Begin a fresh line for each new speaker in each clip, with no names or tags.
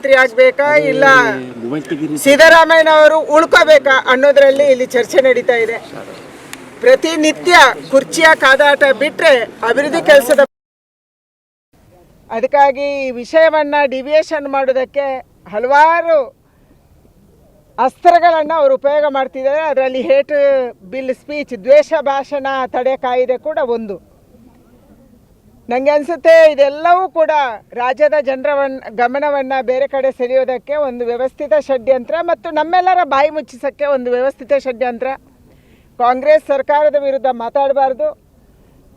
ಮುಖ್ಯಮಂತ್ರಿ ಆಗ್ಬೇಕಾ ಇಲ್ಲ ಸಿದ್ದರಾಮಯ್ಯನವರು ಉಳ್ಕೋಬೇಕಾ ಅನ್ನೋದ್ರಲ್ಲಿ ಇಲ್ಲಿ ಚರ್ಚೆ ನಡೀತಾ ಇದೆ. ಪ್ರತಿನಿತ್ಯ ಕುರ್ಚಿಯ ಕಾದಾಟ ಬಿಟ್ರೆ ಅಭಿವೃದ್ಧಿ ಕೆಲಸದ ಅದಕ್ಕಾಗಿ ಈ ವಿಷಯವನ್ನ ಡಿವಿಯೇಷನ್ ಮಾಡೋದಕ್ಕೆ ಹಲವಾರು ಅಸ್ತ್ರಗಳನ್ನು ಅವರು ಉಪಯೋಗ ಮಾಡ್ತಿದ್ದಾರೆ. ಅದರಲ್ಲಿ ಹೇಟ್ ಬಿಲ್ ಸ್ಪೀಚ್, ದ್ವೇಷ ಭಾಷಣ ತಡೆ ಕಾಯಿದೆ ಕೂಡ ಒಂದು. ನನಗೆ ಅನಿಸುತ್ತೆ ಇದೆಲ್ಲವೂ ಕೂಡ ರಾಜ್ಯದ ಜನರ ಗಮನವನ್ನು ಬೇರೆ ಕಡೆ ಸೆಳೆಯೋದಕ್ಕೆ ಒಂದು ವ್ಯವಸ್ಥಿತ ಷಡ್ಯಂತ್ರ ಮತ್ತು ನಮ್ಮೆಲ್ಲರ ಬಾಯಿ ಮುಚ್ಚಿಸೋಕ್ಕೆ ಒಂದು ವ್ಯವಸ್ಥಿತ ಷಡ್ಯಂತ್ರ. ಕಾಂಗ್ರೆಸ್ ಸರ್ಕಾರದ ವಿರುದ್ಧ ಮಾತಾಡಬಾರ್ದು,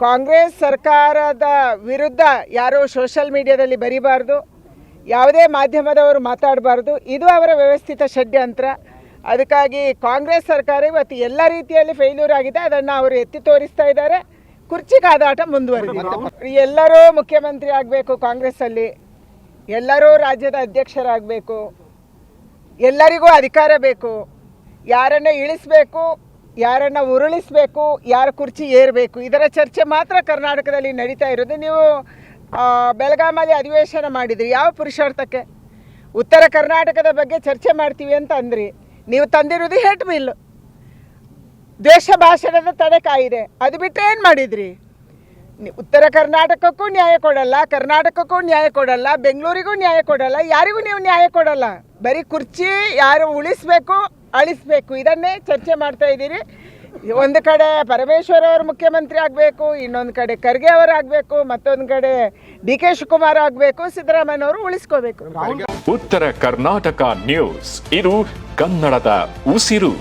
ಕಾಂಗ್ರೆಸ್ ಸರ್ಕಾರದ ವಿರುದ್ಧ ಯಾರೋ ಸೋಷಲ್ ಮೀಡಿಯಾದಲ್ಲಿ ಬರೀಬಾರ್ದು, ಯಾವುದೇ ಮಾಧ್ಯಮದವರು ಮಾತಾಡಬಾರ್ದು. ಇದು ಅವರ ವ್ಯವಸ್ಥಿತ ಷಡ್ಯಂತ್ರ. ಅದಕ್ಕಾಗಿ ಕಾಂಗ್ರೆಸ್ ಸರ್ಕಾರ ಇವತ್ತು ಎಲ್ಲ ರೀತಿಯಲ್ಲಿ ಫೇಲ್ಯೂರ್ ಆಗಿದೆ. ಅದನ್ನು ಅವರು ಎತ್ತಿ ತೋರಿಸ್ತಾ ಇದ್ದಾರೆ. ಕುರ್ಚಿ ಕಾದಾಟ ಮುಂದುವರೆದಿದೆ. ಎಲ್ಲರೂ ಮುಖ್ಯಮಂತ್ರಿ ಆಗಬೇಕು, ಕಾಂಗ್ರೆಸ್ಸಲ್ಲಿ ಎಲ್ಲರೂ ರಾಜ್ಯದ ಅಧ್ಯಕ್ಷರಾಗಬೇಕು, ಎಲ್ಲರಿಗೂ ಅಧಿಕಾರ ಬೇಕು. ಯಾರನ್ನ ಇಳಿಸಬೇಕು, ಯಾರನ್ನ ಉರುಳಿಸಬೇಕು, ಯಾರ ಕುರ್ಚಿ ಏರಬೇಕು, ಇದರ ಚರ್ಚೆ ಮಾತ್ರ ಕರ್ನಾಟಕದಲ್ಲಿ ನಡೀತಾ ಇರೋದು. ನೀವು ಬೆಳಗಾಮಲ್ಲಿ ಅಧಿವೇಶನ ಮಾಡಿದ್ರಿ, ಯಾವ ಪುರುಷಾರ್ಥಕ್ಕೆ? ಉತ್ತರ ಕರ್ನಾಟಕದ ಬಗ್ಗೆ ಚರ್ಚೆ ಮಾಡ್ತೀವಿ ಅಂತ ಅಂದ್ರಿ. ನೀವು ತಂದಿರೋದು ಹೇಟ್ ಬಿಲ್, ದ್ವೇಷ ಭಾಷಣದ ತಡೆ ಕಾಯಿದೆ. ಅದು ಬಿಟ್ಟರೆ ಏನು ಮಾಡಿದ್ರಿ? ಉತ್ತರ ಕರ್ನಾಟಕಕ್ಕೂ ನ್ಯಾಯ ಕೊಡಲ್ಲ, ಕರ್ನಾಟಕಕ್ಕೂ ನ್ಯಾಯ ಕೊಡಲ್ಲ, ಬೆಂಗಳೂರಿಗೂ ನ್ಯಾಯ ಕೊಡಲ್ಲ, ಯಾರಿಗೂ ನೀವು ನ್ಯಾಯ ಕೊಡಲ್ಲ. ಬರೀ ಕುರ್ಚಿ ಯಾರು ಉಳಿಸ್ಬೇಕು ಅಳಿಸ್ಬೇಕು ಇದನ್ನೇ ಚರ್ಚೆ ಮಾಡ್ತಾ ಇದ್ದೀರಿ. ಒಂದು ಕಡೆ ಪರಮೇಶ್ವರ್ ಅವರು ಮುಖ್ಯಮಂತ್ರಿ ಆಗಬೇಕು, ಇನ್ನೊಂದು ಕಡೆ ಖರ್ಗೆ ಅವರು ಆಗಬೇಕು, ಮತ್ತೊಂದು ಕಡೆ ಡಿ ಕೆ ಶಿವಕುಮಾರ್ ಆಗಬೇಕು, ಸಿದ್ದರಾಮಯ್ಯನವರು ಉಳಿಸ್ಕೋಬೇಕು.
ಉತ್ತರ ಕರ್ನಾಟಕ ನ್ಯೂಸ್, ಇದು ಕನ್ನಡದ ಉಸಿರು.